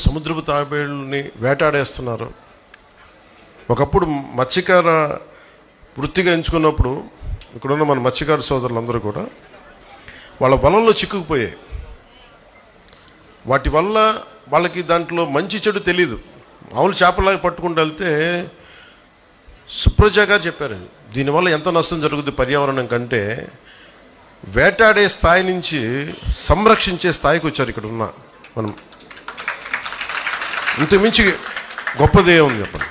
సముద్రపు తాబేళ్ళని వేటాడేస్తున్నారు. ఒకప్పుడు మత్స్యకార వృత్తిగా ఎంచుకున్నప్పుడు ఇక్కడున్న మన మత్స్యకార సోదరులందరూ కూడా వాళ్ళ వలల్లో చిక్కుకుపోయాయి. వాటి వల్ల వాళ్ళకి దాంట్లో మంచి చెడు తెలీదు. మామూలు చేపలాగా పట్టుకుంటూ వెళ్తే సుప్రజ గారు చెప్పారు, దీనివల్ల ఎంత నష్టం జరుగుతుంది పర్యావరణం కంటే వేటాడే స్థాయి నుంచి సంరక్షించే స్థాయికి వచ్చారు ఇక్కడ ఉన్న మనం. ఇంతకుమించి గొప్పదే ఉంది చెప్పండి.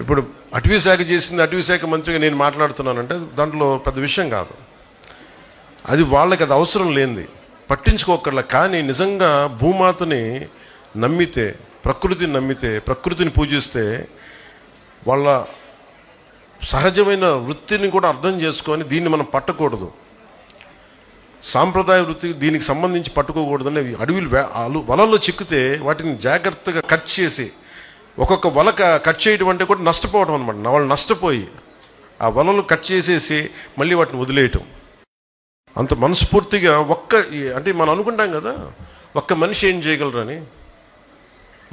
ఇప్పుడు అటవీ శాఖ చేసింది, అటవీ శాఖ మంత్రిగా నేను మాట్లాడుతున్నానంటే దాంట్లో పెద్ద విషయం కాదు. అది వాళ్ళకి అది అవసరం లేనిది, పట్టించుకోకర్లా. కానీ నిజంగా భూమాతని నమ్మితే, ప్రకృతిని నమ్మితే, ప్రకృతిని పూజిస్తే వాళ్ళ సహజమైన వృత్తిని కూడా అర్థం చేసుకొని దీన్ని మనం పట్టకూడదు, సాంప్రదాయ వృత్తి దీనికి సంబంధించి పట్టుకోకూడదని అడవులు వలల్లో చిక్కితే వాటిని జాగ్రత్తగా కట్ చేసి, ఒక్కొక్క వల కట్ చేయడం అంటే కూడా నష్టపోవడం అనమాట. వాళ్ళు నష్టపోయి ఆ వలలు కట్ చేసేసి మళ్ళీ వాటిని వదిలేయటం. అంత మనస్ఫూర్తిగా అంటే మనం అనుకుంటాం కదా, ఒక్క మనిషి ఏం చేయగలరని.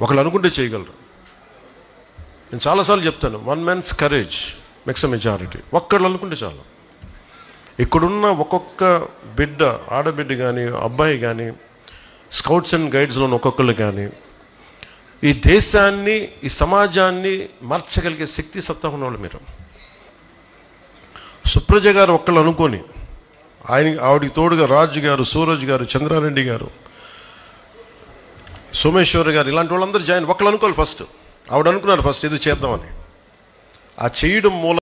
ఒకళ్ళు అనుకుంటే చేయగలరు. నేను చాలాసార్లు చెప్తాను, 1 man's courage makes a majority. ఒక్కళ్ళు అనుకుంటే చాలు. ఇక్కడున్న ఒక్కొక్క బిడ్డ, ఆడబిడ్డ కానీ అబ్బాయి కానీ, స్కౌట్స్ అండ్ గైడ్స్లో ఒక్కొక్కళ్ళు కానీ ఈ దేశాన్ని, ఈ సమాజాన్ని మార్చగలిగే శక్తి సత్తా ఉన్నవాళ్ళు మీరు. సుప్రజ గారు ఒక్కళ్ళు అనుకొని ఆవిడికి తోడుగా రాజు గారు, సూరజ్ గారు, చంద్రారెడ్డి గారు, సోమేశ్వర్ గారు, ఇలాంటి వాళ్ళందరూ ఒకళ్ళు అనుకోవాలి ఫస్ట్. ఆవిడ అనుకున్నారు ఫస్ట్ ఏదో చేద్దామని. ఆ చేయడం మూలం